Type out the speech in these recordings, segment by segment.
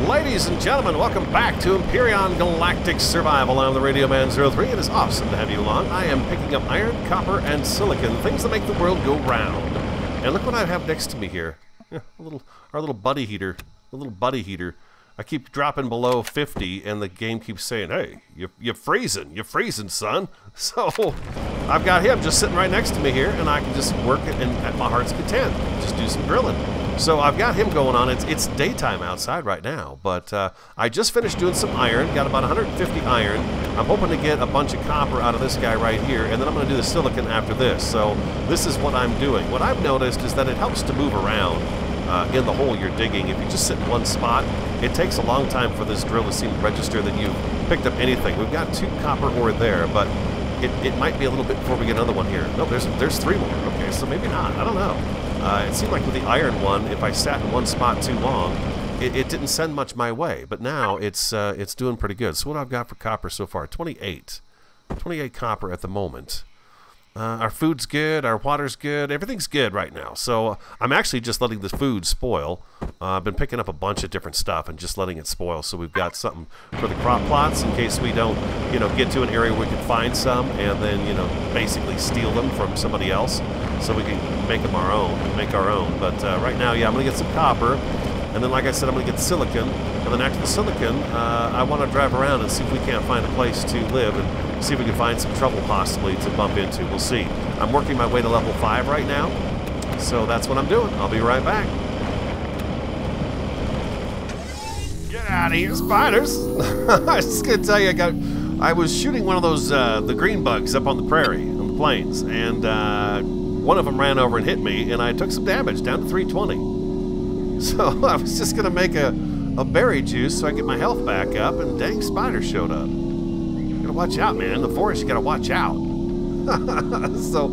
Ladies and gentlemen, welcome back to Empyrion Galactic Survival. I'm the Radio Man 03. It is awesome to have you along. I am picking up iron, copper, and silicon, things that make the world go round. And look what I have next to me here. Our little buddy heater. A little buddy heater. I keep dropping below 50, and the game keeps saying, "Hey, you're freezing, son." So I've got him just sitting right next to me here, and I can just work it at my heart's content. Just do some drilling. So I've got him going on. It's daytime outside right now, but I just finished doing some iron. Got about 150 iron. I'm hoping to get a bunch of copper out of this guy right here, and then I'm going to do the silicon after this. So this is what I'm doing. What I've noticed is that it helps to move around in the hole you're digging. If you just sit in one spot, it takes a long time for this drill to seem to register that you've picked up anything. We've got 2 copper ore there, but it might be a little bit before we get another one here. No, there's 3 more. Okay, so maybe not. I don't know. It seemed like with the iron one, if I sat in one spot too long, it didn't send much my way. But now it's doing pretty good. So what I've got for copper so far, 28 copper at the moment. Our food's good, our water's good, everything's good right now. So I'm actually just letting the food spoil. I've been picking up a bunch of different stuff and just letting it spoil, so we've got something for the crop plots in case we don't, get to an area where we can find some and then, basically steal them from somebody else so we can make our own. But right now, yeah, I'm going to get some copper. And then, like I said, I'm going to get silicon. And then after the silicon, I want to drive around and see if we can't find a place to live and see if we can find some trouble possibly to bump into. We'll see. I'm working my way to level 5 right now. So that's what I'm doing. I'll be right back. Get out of here, spiders. I was just going to tell you, I was shooting one of those, the green bugs up on the prairie, on the plains. And one of them ran over and hit me, and I took some damage, down to 320. So I was just going to make a berry juice so I get my health back up, and dang, spiders showed up. You gotta watch out, man. In the forest, you gotta watch out. So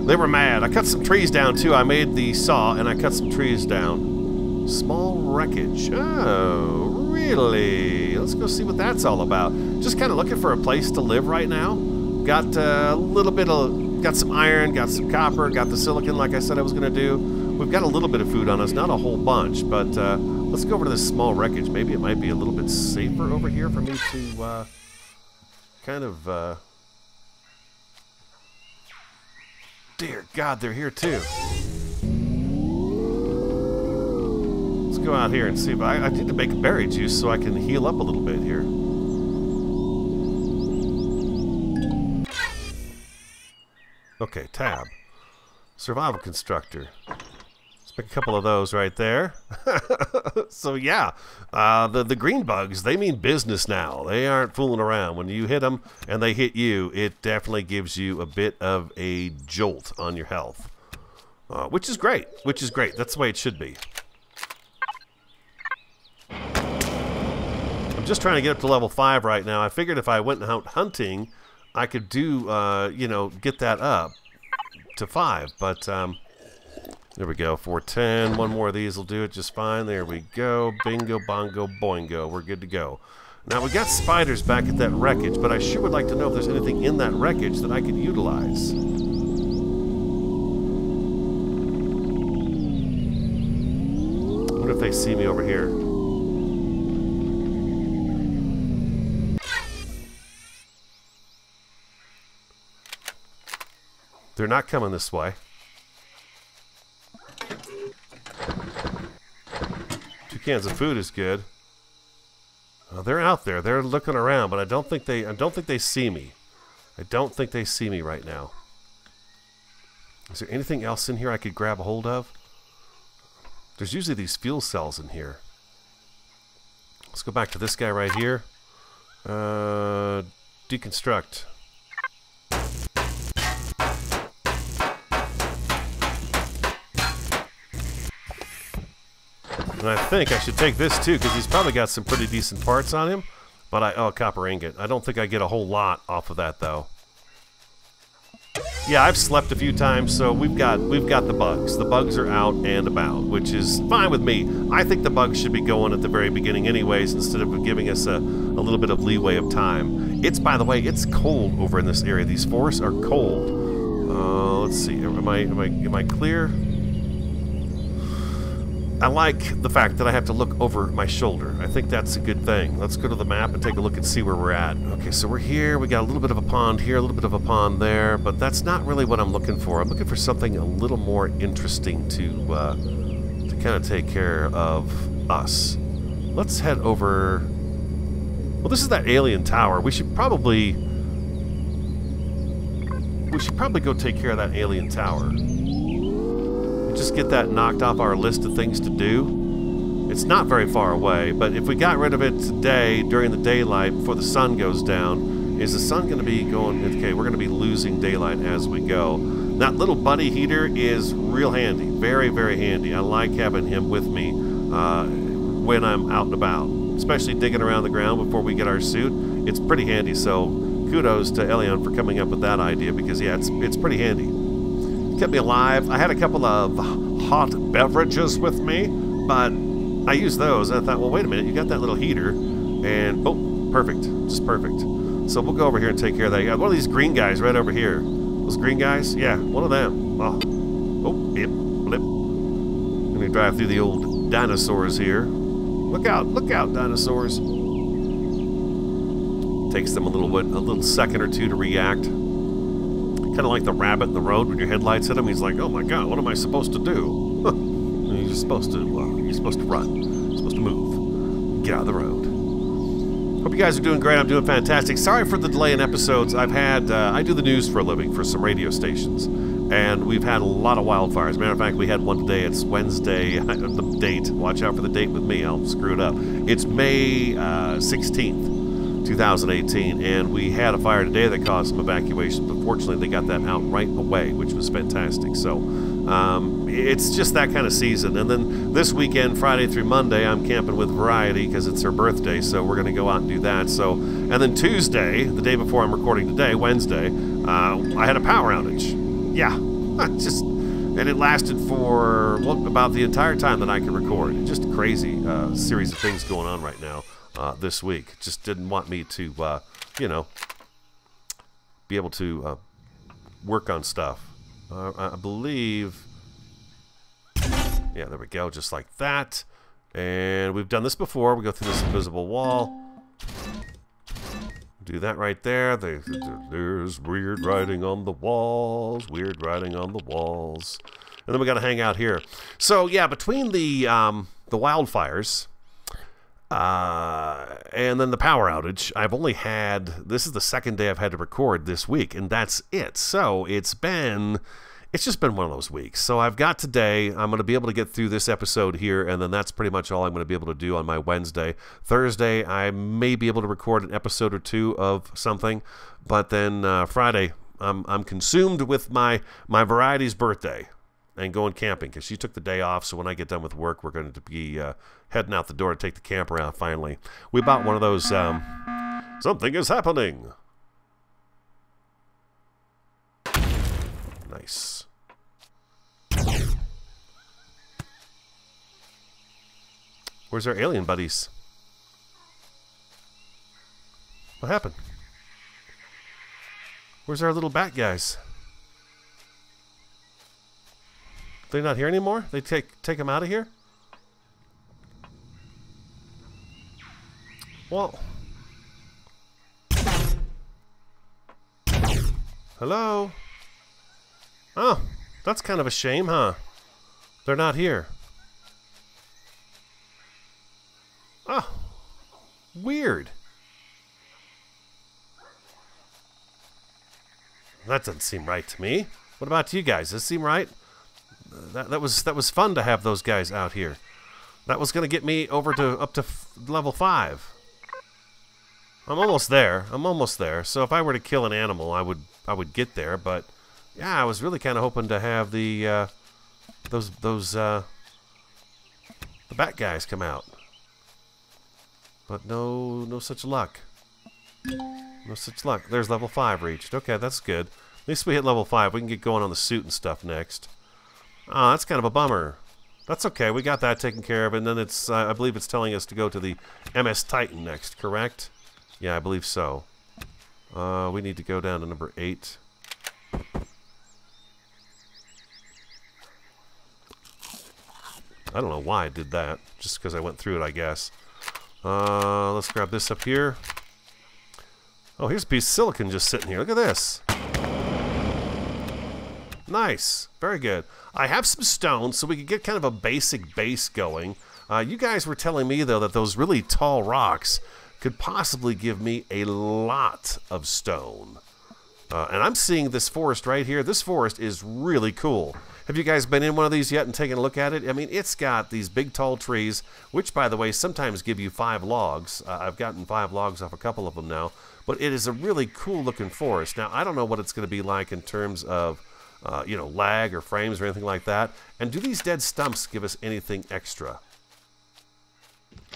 they were mad. I cut some trees down, too. I made the saw, and I cut some trees down. Small wreckage. Oh, really? Let's go see what that's all about. Just kind of looking for a place to live right now. Got a little bit of... Got some iron, got some copper, got the silicon like I said I was going to do. We've got a little bit of food on us, not a whole bunch, but let's go over to this small wreckage. Maybe it might be a little bit safer over here for me to kind of... Dear God, they're here too. Let's go out here and see if I need to make a berry juice so I can heal up a little bit here. Okay, tab. Survival constructor. Let's pick a couple of those right there. So yeah, the green bugs, they mean business now. They aren't fooling around. When you hit them and they hit you, it definitely gives you a bit of a jolt on your health. Which is great. That's the way it should be. I'm just trying to get up to level 5 right now. I figured if I went out hunting, I could do, get that up to 5, but there we go, 410. One more of these will do it just fine. There we go. Bingo, bongo, boingo. We're good to go. Now, we got spiders back at that wreckage, but I sure would like to know if there's anything in that wreckage that I could utilize. What if they see me over here? They're not coming this way. 2 cans of food is good. They're out there. They're looking around, but I don't think they see me. I don't think they see me right now. Is there anything else in here I could grab a hold of? There's usually these fuel cells in here. Let's go back to this guy right here. Deconstruct. And I think I should take this too, because he's probably got some pretty decent parts on him. But oh, copper ingot. I don't think I get a whole lot off of that though. Yeah, I've slept a few times, so we've got the bugs. The bugs are out and about, which is fine with me. I think the bugs should be going at the very beginning anyways, instead of giving us a little bit of leeway of time. By the way, it's cold over in this area. These forests are cold. 'Let's see. Am I clear? I like the fact that I have to look over my shoulder. I think that's a good thing. Let's go to the map and take a look and see where we're at. Okay, so we're here. We got a little bit of a pond here, a little bit of a pond there, but that's not really what I'm looking for. I'm looking for something a little more interesting to kind of take care of us. Let's head over... Well, this is that alien tower. We should probably go take care of that alien tower. Just get that knocked off our list of things to do. It's not very far away, but if we got rid of it today during the daylight before the sun goes down, is the sun going to be going... Okay, we're going to be losing daylight as we go. That little buddy heater is real handy. Very, very handy. I like having him with me when I'm out and about, especially digging around the ground before we get our suit. It's pretty handy, so kudos to Elion for coming up with that idea, because, yeah, it's pretty handy. Kept me alive. I had a couple of hot beverages with me, but I used those, and I thought, well, wait a minute, you got that little heater, and, oh, perfect. Just perfect. So we'll go over here and take care of that. You got one of these green guys right over here. Those green guys? Yeah, one of them. Oh, blip, blip. Let me drive through the old dinosaurs here. Look out, dinosaurs. Takes them a little second or two to react. Kind of like the rabbit in the road when your headlights hit him. He's like, "Oh my God, what am I supposed to do?" You're supposed to run. You're supposed to move. Get out of the road. Hope you guys are doing great. I'm doing fantastic. Sorry for the delay in episodes. I've had I do the news for a living for some radio stations, and we've had a lot of wildfires. Matter of fact, we had one today. It's Wednesday. The date. Watch out for the date with me. I'll screw it up. It's May 16th. 2018, and we had a fire today that caused some evacuation, but fortunately they got that out right away, which was fantastic. So it's just that kind of season. And then this weekend, Friday through Monday, I'm camping with Variety because it's her birthday, so we're going to go out and do that. So, and then Tuesday, the day before I'm recording today, Wednesday, I had a power outage. Yeah, and it lasted for about the entire time that I could record. Just a crazy series of things going on right now. This week. Just didn't want me to, you know, be able to work on stuff. I believe... Yeah, there we go, just like that. And we've done this before. We go through this invisible wall. Do that right there. There's weird writing on the walls. Weird writing on the walls. And then we got to hang out here. So, yeah, between the wildfires... and then the power outage, I've only had, this is the second day I've had to record this week, and that's it. So it's just been one of those weeks. So I've got today, I'm going to be able to get through this episode here, and then that's pretty much all I'm going to be able to do on my Wednesday. Thursday, I may be able to record an episode or two of something, but then Friday, I'm consumed with my Variety's birthday and going camping, because she took the day off. So when I get done with work, we're going to be heading out the door to take the camper out finally. We bought one of those, something is happening. Nice. Where's our alien buddies? What happened? Where's our little bat guys? They're not here anymore? They take them out of here? Well. Hello? Oh, that's kind of a shame, huh? They're not here. Oh, weird. That doesn't seem right to me. What about you guys? Does it seem right? That was fun to have those guys out here. That was going to get me over to up to level 5. I'm almost there. I'm almost there. So if I were to kill an animal, I would get there. But yeah, I was really kind of hoping to have the the bat guys come out. But no such luck. No such luck. There's level 5 reached. Okay, that's good. At least we hit level 5. We can get going on the suit and stuff next. Oh, that's kind of a bummer. That's okay. We got that taken care of. And then it's, I believe it's telling us to go to the MS Titan next, correct? Yeah, I believe so. We need to go down to number 8. I don't know why I did that. Just because I went through it, I guess. Let's grab this up here. Oh, here's a piece of silicon just sitting here. Look at this. Nice. Very good. I have some stone, so we could get kind of a basic base going. You guys were telling me, though, that those really tall rocks could possibly give me a lot of stone. And I'm seeing this forest right here. This forest is really cool. Have you guys been in one of these yet and taken a look at it? I mean, it's got these big tall trees, which, by the way, sometimes give you 5 logs. I've gotten 5 logs off a couple of them now. But it is a really cool-looking forest. Now, I don't know what it's going to be like in terms of, you know, lag or frames or anything like that. And do these dead stumps give us anything extra?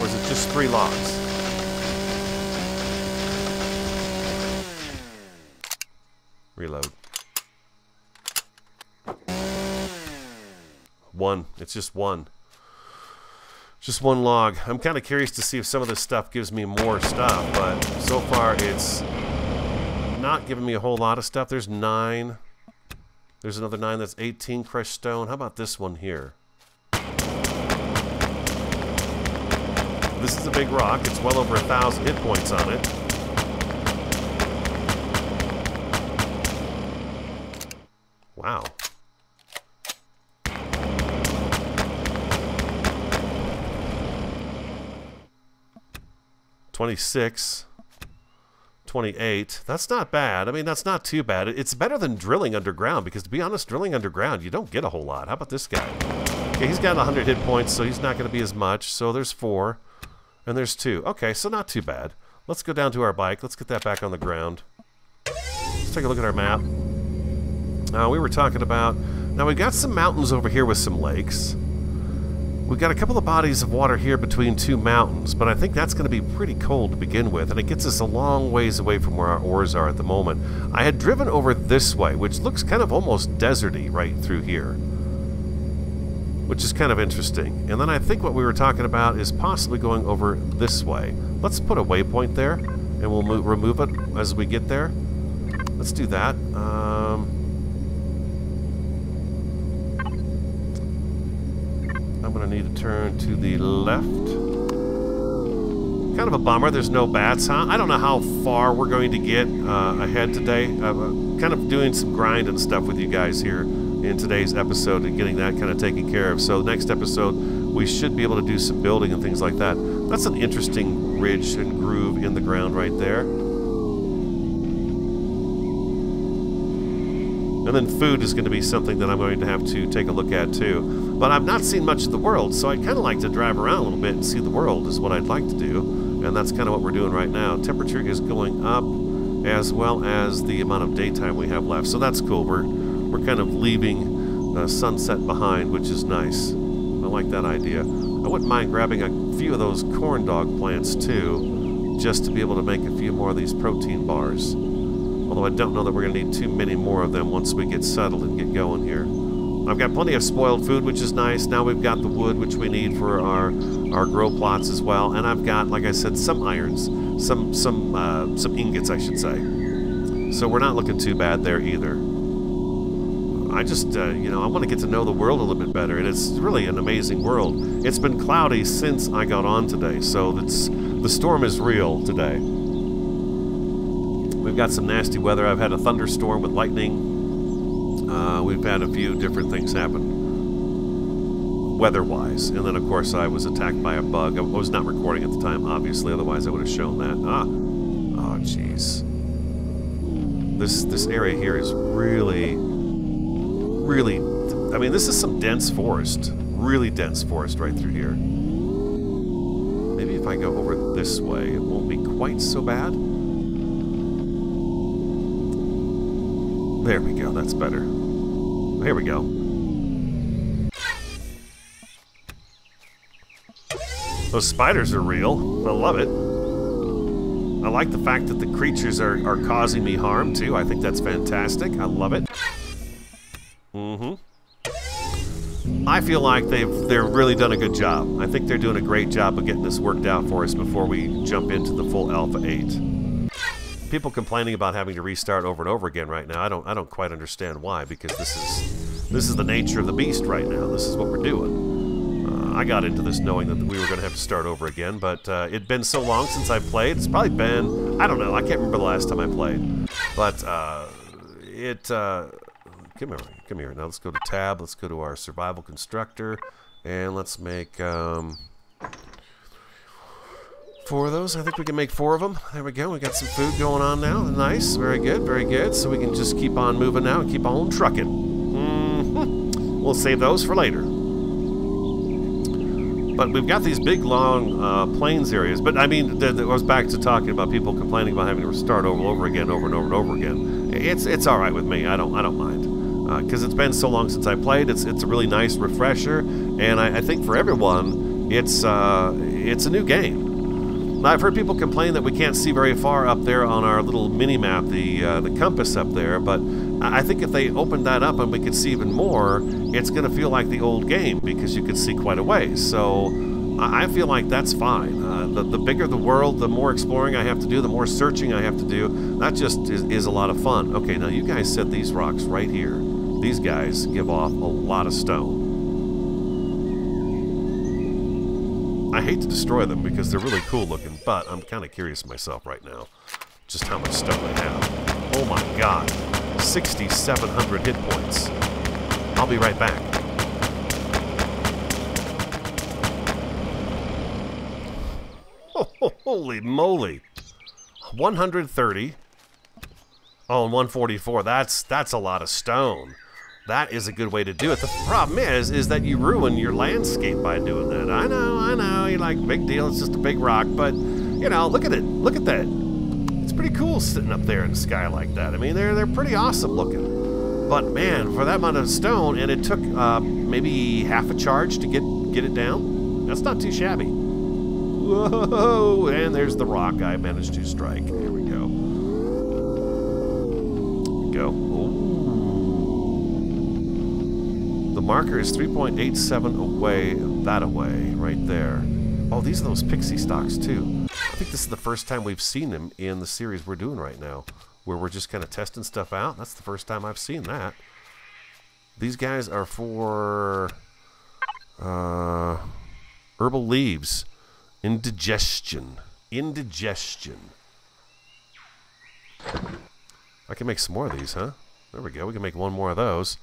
Or is it just 3 logs? Reload. 1. It's just 1. Just 1 log. I'm kind of curious to see if some of this stuff gives me more stuff, but so far it's not giving me a whole lot of stuff. There's 9. There's another 9. That's 18 crushed stone. How about this one here? This is a big rock. It's well over 1,000 hit points on it. Wow. 26, 28. That's not bad. I mean, that's not too bad. It's better than drilling underground, because to be honest, drilling underground, you don't get a whole lot. How about this guy? Okay, he's got 100 hit points, so he's not going to be as much. So there's 4, and there's 2. Okay, so not too bad. Let's go down to our bike. Let's get that back on the ground. Let's take a look at our map. We were talking about... Now, we've got some mountains over here with some lakes. We've got a couple of bodies of water here between 2 mountains, but I think that's going to be pretty cold to begin with, and it gets us a long ways away from where our ores are at the moment. I had driven over this way, which looks kind of almost deserty right through here, which is kind of interesting. And then I think what we were talking about is possibly going over this way. Let's put a waypoint there, and we'll remove it as we get there. Let's do that. I'm going to need to turn to the left. Kind of a bummer there's no bats, huh? I don't know how far we're going to get ahead today. I'm kind of doing some grind and stuff with you guys here in today's episode and getting that kind of taken care of. So the next episode, we should be able to do some building and things like that. That's an interesting ridge and groove in the ground right there. And then food is going to be something that I'm going to have to take a look at too. But I've not seen much of the world, so I'd kind of like to drive around a little bit and see the world is what I'd like to do. And that's kind of what we're doing right now. Temperature is going up, as well as the amount of daytime we have left. So that's cool. We're kind of leaving sunset behind, which is nice. I like that idea. I wouldn't mind grabbing a few of those corn dog plants too, just to be able to make a few more of these protein bars. Although I don't know that we're going to need too many more of them once we get settled and get going here. I've got plenty of spoiled food, which is nice. Now we've got the wood, which we need for our grow plots as well. And I've got, like I said, some irons, some ingots, I should say. So we're not looking too bad there either. I just, you know, I want to get to know the world a little bit better, and it's really an amazing world. It's been cloudy since I got on today, so the storm is real today. We've got some nasty weather. I've had a thunderstorm with lightning. We've had a few different things happen weather-wise. And then, of course, I was attacked by a bug. I was not recording at the time, obviously. Otherwise, I would have shown that. Oh, jeez. This area here is really... I mean, this is some dense forest. Really dense forest right through here. Maybe if I go over this way, it won't be quite so bad. There we go, that's better. Here we go. Those spiders are real. I love it. I like the fact that the creatures are causing me harm, too. I think that's fantastic. I love it. I feel like they've really done a good job. I think they're doing a great job of getting this worked out for us before we jump into the full Alpha 8. People complaining about having to restart over and over again right now. I don't quite understand why, because this is the nature of the beast right now. This is what we're doing. I got into this knowing that we were going to have to start over again, but it'd been so long since I played. It's probably been, I don't know, I can't remember the last time I played. But come here. Now let's go to tab. Let's go to our survival constructor, and let's make 4 of those. I think we can make 4 of them. There we go. We got some food going on now. Nice. Very good. Very good. So we can just keep on moving now and keep on trucking. We'll save those for later. But we've got these big, long plains areas. But, I mean, I was back to talking about people complaining about having to start over again, over and over again. It's all right with me. I don't mind. Because it's been so long since I played. It's a really nice refresher. And I think for everyone, it's a new game. Now, I've heard people complain that we can't see very far up there on our little mini-map, the compass up there, but I think if they opened that up and we could see even more, it's going to feel like the old game because you could see quite a ways. So I feel like that's fine. The bigger the world, the more exploring I have to do, the more searching I have to do. That just is a lot of fun. Okay, now you guys said these rocks right here. These guys give off a lot of stone. I hate to destroy them because they're really cool looking, but I'm kind of curious myself right now just how much stone they have. Oh my god, 6,700 hit points. I'll be right back. Oh, holy moly. 130. Oh, and 144. That's a lot of stone. That is a good way to do it. The problem is that you ruin your landscape by doing that. I know. You're like, big deal, it's just a big rock. But, you know, look at it. Look at that. It's pretty cool sitting up there in the sky like that. I mean, they're pretty awesome looking. But, man, for that amount of stone, and it took maybe half a charge to get it down, that's not too shabby. Whoa! And there's the rock I managed to strike. Here we go. The marker is 3.87 away, that away, right there. Oh, these are those pixie stocks, too. I think this is the first time we've seen them in the series we're doing right now, where we're just kind of testing stuff out. That's the first time I've seen that. These guys are for herbal leaves. Indigestion. I can make some more of these, huh? There we go. We can make 1 more of those.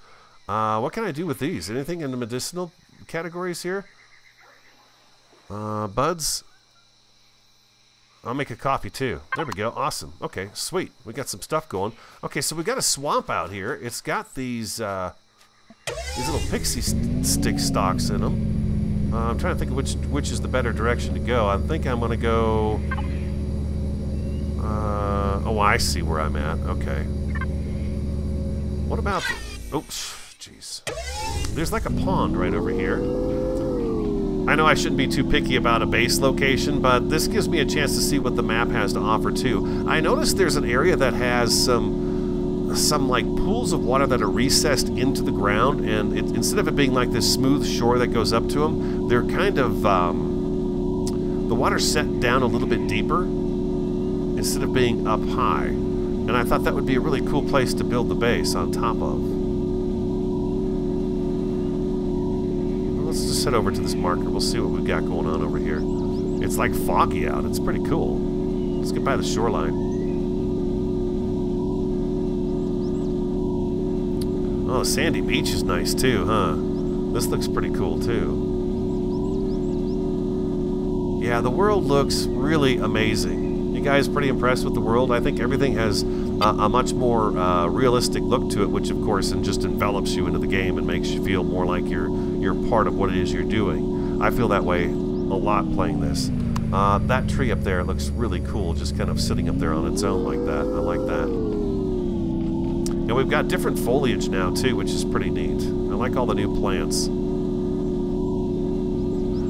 What can I do with these? Anything in the medicinal categories here? Buds? I'll make a coffee too. There we go. Awesome. Okay, sweet. We got some stuff going. Okay, so we got a swamp out here. It's got these little pixie stick stalks in them. I'm trying to think of which is the better direction to go. I think I'm going to go... oh, I see where I'm at. Okay. What about... Oops. Jeez. There's like a pond right over here. I know I shouldn't be too picky about a base location, but this gives me a chance to see what the map has to offer too. I noticed there's an area that has some like pools of water that are recessed into the ground, and instead of it being like this smooth shore that goes up to them, they're kind of the water's set down a little bit deeper instead of being up high. And I thought that would be a really cool place to build the base on top of. Let's just head over to this marker. We'll see what we've got going on over here. It's like foggy out. It's pretty cool. Let's get by the shoreline. Oh, the sandy beach is nice too, huh? This looks pretty cool too. Yeah, the world looks really amazing. You guys pretty impressed with the world? I think everything has a much more realistic look to it, which of course just envelops you into the game and makes you feel more like you're part of what it is you're doing. I feel that way a lot playing this. That tree up there looks really cool, just kind of sitting up there on its own like that. I like that. And we've got different foliage now too, which is pretty neat. I like all the new plants.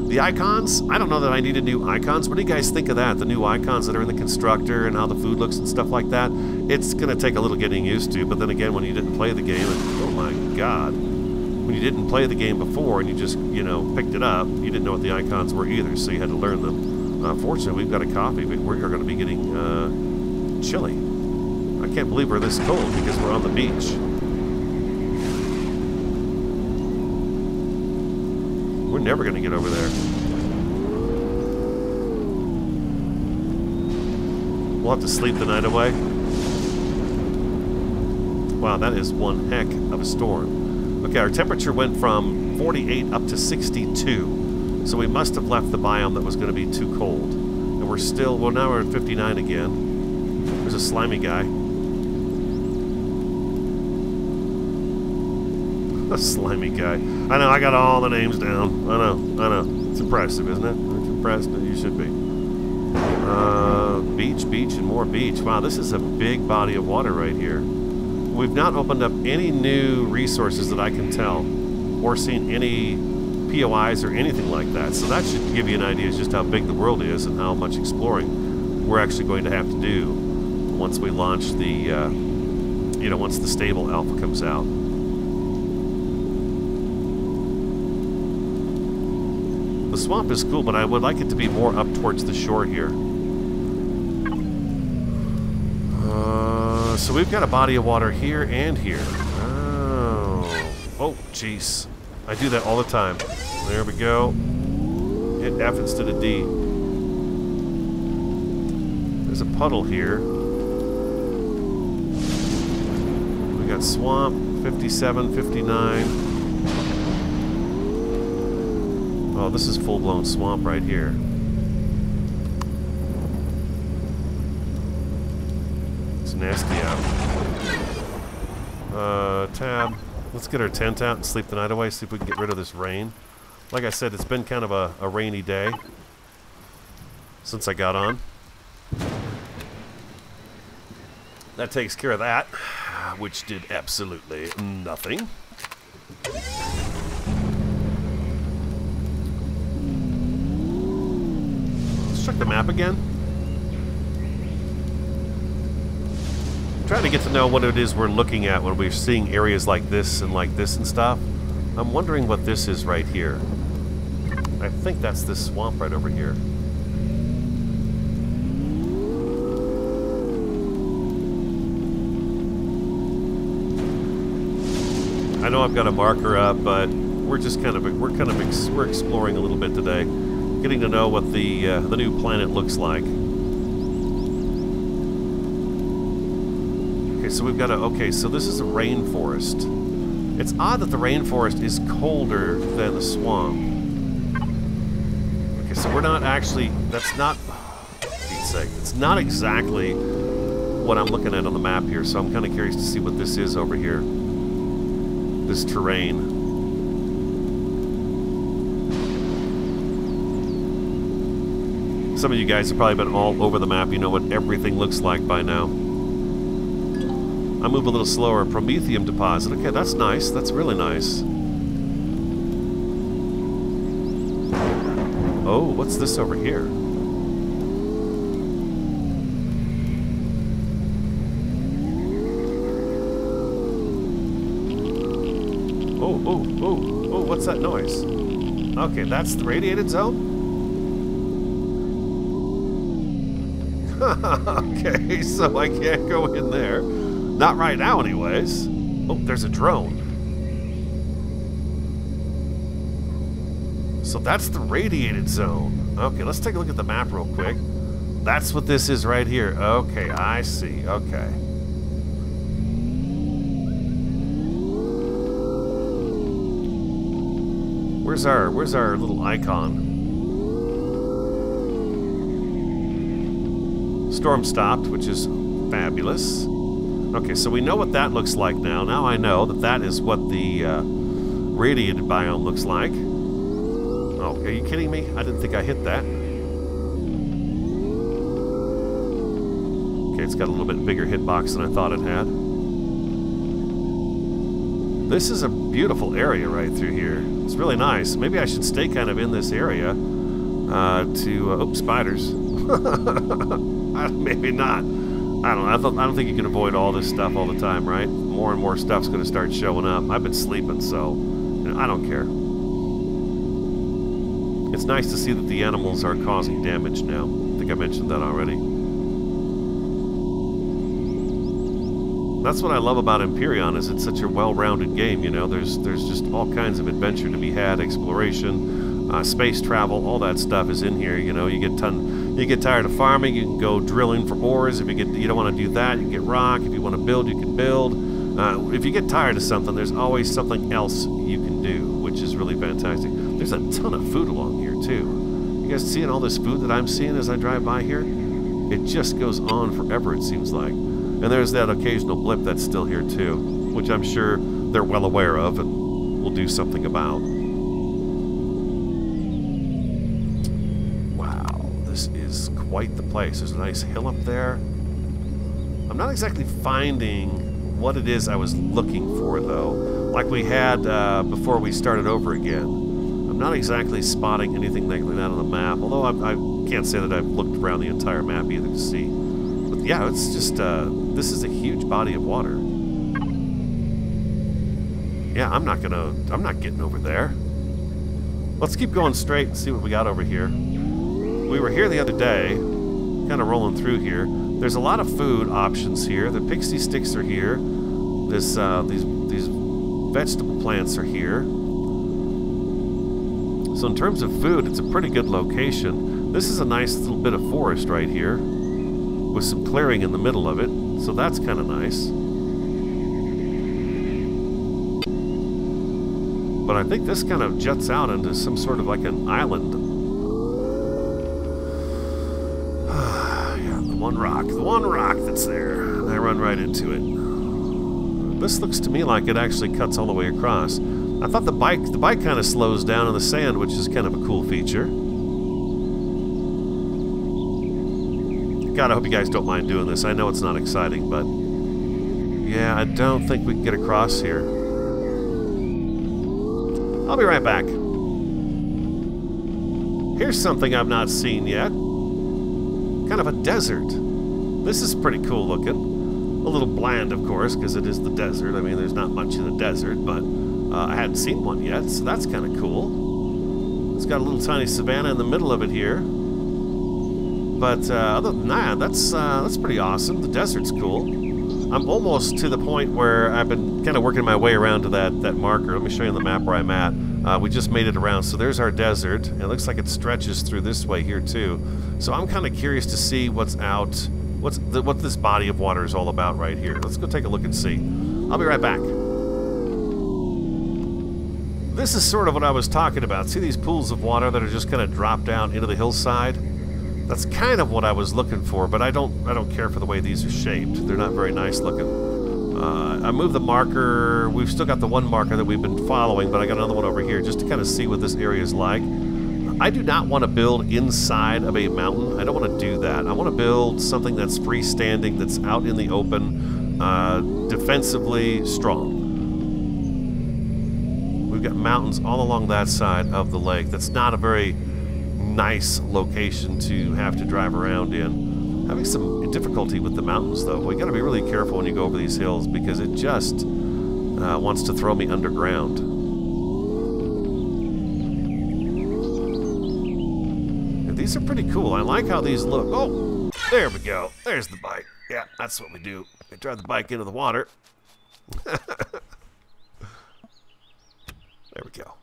The icons, I don't know that I needed new icons. What do you guys think of that? The new icons that are in the constructor and how the food looks and stuff like that. It's going to take a little getting used to, but then again, when you didn't play the game, oh my god. When you didn't play the game before and you just, you know, picked it up, you didn't know what the icons were either, so you had to learn them. Fortunately, we've got a coffee, but we're going to be getting chilly. I can't believe we're this cold because we're on the beach. We're never going to get over there. We'll have to sleep the night away. Wow, that is one heck of a storm. Okay, our temperature went from 48 up to 62. So we must have left the biome that was going to be too cold. And we're still, well, now we're at 59 again. There's a slimy guy. A slimy guy. I know, I got all the names down. I know. It's impressive, isn't it? It's impressive. You should be. Beach, and more beach. Wow, this is a big body of water right here. We've not opened up any new resources that I can tell, or seen any POIs or anything like that. So that should give you an idea of just how big the world is and how much exploring we're actually going to have to do once we launch the, once the stable alpha comes out. The swamp is cool, but I would like it to be more up towards the shore here. So we've got a body of water here and here. Oh, jeez. I do that all the time. There we go. Hit F instead of D. There's a puddle here. We got swamp, 57, 59. Oh, this is full-blown swamp right here. It's nasty out. Tab. Let's get our tent out and sleep the night away, see if we can get rid of this rain. Like I said, it's been kind of a rainy day since I got on. That takes care of that, which did absolutely nothing. Let's check the map again. Trying to get to know what it is we're looking at when we're seeing areas like this and stuff. I'm wondering what this is right here. I think that's this swamp right over here. I know I've got a marker up, but we're just we're exploring a little bit today, getting to know what the new planet looks like. Okay, so we've got so this is a rainforest. It's odd that the rainforest is colder than the swamp. Okay, so we're not actually, that's not, for Pete's sake, it's not exactly what I'm looking at on the map here, so I'm kind of curious to see what this is over here. This terrain. Some of you guys have probably been all over the map, you know what everything looks like by now. I move a little slower. Promethium deposit. Okay, that's nice. That's really nice. Oh, what's this over here? Oh, what's that noise? Okay, that's the radiated zone? Okay, so I can't go in there. Not right now, anyways. Oh, there's a drone. So that's the radiated zone. Okay, let's take a look at the map real quick. That's what this is right here. Okay, I see. Okay. Where's our little icon? Storm stopped, which is fabulous. Okay, so we know what that looks like now. Now I know that that is what the radiated biome looks like. Oh, are you kidding me? I didn't think I hit that. Okay, it's got a little bit bigger hitbox than I thought it had. This is a beautiful area right through here. It's really nice. Maybe I should stay kind of in this area oh, spiders. Maybe not. I don't think you can avoid all this stuff all the time, right? More and more stuff's going to start showing up. I've been sleeping, so I don't care. It's nice to see that the animals are causing damage now. I think I mentioned that already. That's what I love about Empyrion, is it's such a well-rounded game, you know. There's just all kinds of adventure to be had, exploration, space travel, all that stuff is in here. You know, you get tired of farming, you can go drilling for ores. If you don't want to do that, you can get rock. If you want to build, you can build. If you get tired of something, there's always something else you can do, which is really fantastic. There's a ton of food along here too. You guys seeing all this food that I'm seeing as I drive by here? It just goes on forever, it seems like. And there's that occasional blip that's still here too, which I'm sure they're well aware of and will do something about. Wow, this is quite the place. There's a nice hill up there. I'm not exactly finding what it is I was looking for, though. Like we had before we started over again. I'm not exactly spotting anything like that on the map, although I can't say that I've looked around the entire map either to see. But yeah, it's just, this is a huge body of water. Yeah, I'm not getting over there. Let's keep going straight and see what we got over here. We were here the other day, kind of rolling through here. There's a lot of food options here. The pixie sticks are here. This, these vegetable plants are here. So in terms of food, it's a pretty good location. This is a nice little bit of forest right here, with some clearing in the middle of it. So that's kind of nice. But I think this kind of juts out into some sort of like an island. Yeah, the one rock that's there. And I run right into it. This looks to me like it actually cuts all the way across. I thought the bike kind of slows down in the sand, which is kind of a cool feature. God, I hope you guys don't mind doing this. I know it's not exciting, but yeah, I don't think we can get across here. I'll be right back. Here's something I've not seen yet. Kind of a desert. This is pretty cool looking. A little bland, of course, because it is the desert. I mean, there's not much in the desert, but I hadn't seen one yet, so that's kind of cool. It's got a little tiny savanna in the middle of it here. But other than that, that's pretty awesome. The desert's cool. I'm almost to the point where I've been kind of working my way around to that marker. Let me show you on the map where I'm at. We just made it around. So there's our desert. And it looks like it stretches through this way here too. So I'm kind of curious to see what's out, what this body of water is all about right here. Let's go take a look and see. I'll be right back. This is sort of what I was talking about. See these pools of water that are just kind of dropped down into the hillside? That's kind of what I was looking for, but I don't care for the way these are shaped. They're not very nice looking. I moved the marker. We've still got the one marker that we've been following, but I got another one over here just to kind of see what this area is like. I do not want to build inside of a mountain. I don't want to do that. I want to build something that's freestanding, that's out in the open, defensively strong. We've got mountains all along that side of the lake. That's not a very nice location to have to drive around in. Having some difficulty with the mountains, though. We got to be really careful when you go over these hills because it just wants to throw me underground. And these are pretty cool. I like how these look. Oh, there we go. There's the bike. Yeah, that's what we do. We drive the bike into the water. There we go.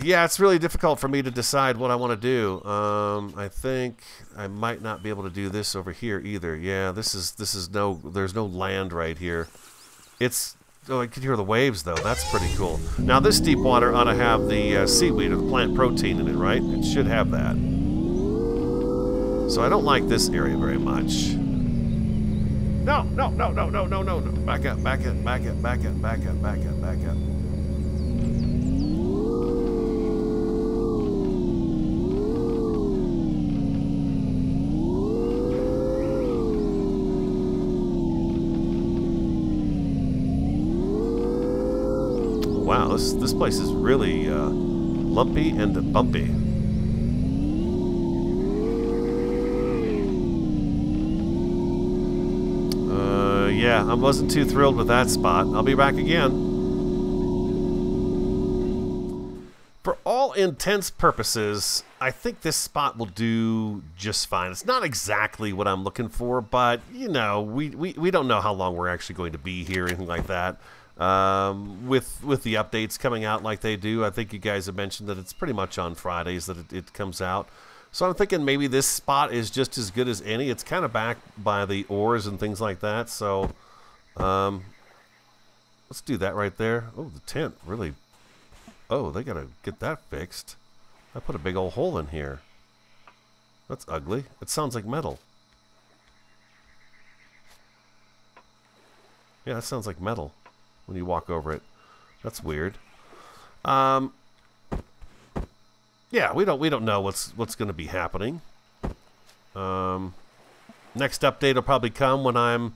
Yeah, it's really difficult for me to decide what I want to do. I think I might not be able to do this over here either. Yeah, there's no land right here. Oh, I can hear the waves though. That's pretty cool. Now this deep water ought to have the seaweed or the plant protein in it, right? It should have that. So I don't like this area very much. No. Back up. Wow, this place is really lumpy and bumpy. Yeah, I wasn't too thrilled with that spot. I'll be back again. For all intents purposes, I think this spot will do just fine. It's not exactly what I'm looking for, but, you know, we don't know how long we're actually going to be here or anything like that. With the updates coming out like they do. I think you guys have mentioned that it's pretty much on Fridays that it comes out. So I'm thinking maybe this spot is just as good as any. It's kind of back by the ores and things like that. So let's do that right there. Oh, the tent really. Oh, they gotta get that fixed. I put a big old hole in here. That's ugly. It sounds like metal. Yeah, that sounds like metal when you walk over it. That's weird. Yeah, we don't know what's going to be happening. Next update will probably come when I'm,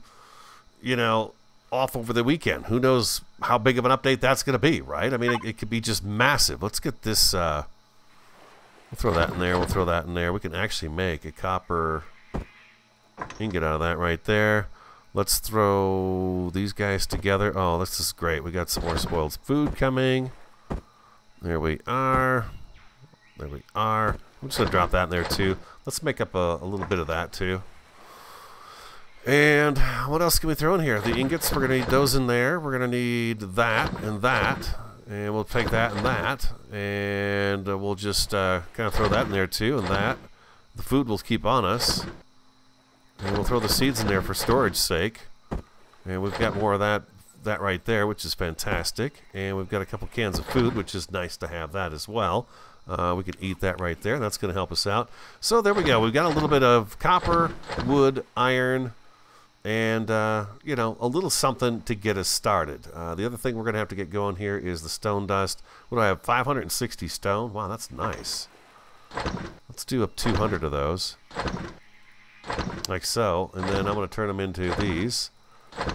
off over the weekend. Who knows how big of an update that's going to be, right? I mean, it could be just massive. Let's get this. We'll throw that in there. We'll throw that in there. We can actually make a copper ingot out of that right there. Let's throw these guys together. Oh, this is great. We got some more spoiled food coming. There we are. There we are. I'm just going to drop that in there too. Let's make up a little bit of that too. And what else can we throw in here? The ingots, we're going to need those in there. We're going to need that and that. And we'll take that and that. And we'll just kind of throw that in there too and that. The food will keep on us. And we'll throw the seeds in there for storage sake. And we've got more of that right there, which is fantastic. And we've got a couple cans of food, which is nice to have that as well. We can eat that right there. That's going to help us out. So there we go. We've got a little bit of copper, wood, iron, and, a little something to get us started. The other thing we're going to have to get going here is the stone dust. What do I have? 560 stone? Wow, that's nice. Let's do up 200 of those. Like so. And then I'm going to turn them into these,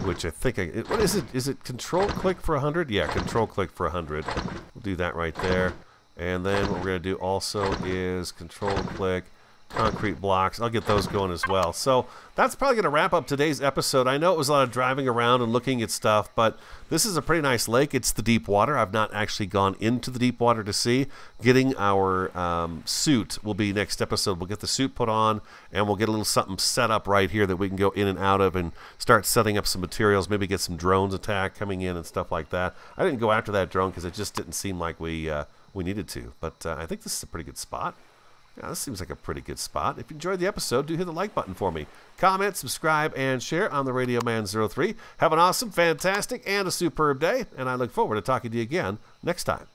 which I think what is it? Is it control click for 100? Yeah, control click for 100. We'll do that right there. And then what we're going to do also is control click concrete blocks. I'll get those going as well. So that's probably going to wrap up today's episode. I know it was a lot of driving around and looking at stuff, but this is a pretty nice lake. It's the deep water. I've not actually gone into the deep water to see. Getting our suit will be next episode. We'll get the suit put on, and we'll get a little something set up right here that we can go in and out of and start setting up some materials, maybe get some drones attack coming in and stuff like that. I didn't go after that drone because it just didn't seem like we needed to, but I think this is a pretty good spot. Yeah, this seems like a pretty good spot. If you enjoyed the episode, do hit the like button for me. Comment, subscribe, and share on the Radio Man 03. Have an awesome, fantastic, and a superb day, and I look forward to talking to you again next time.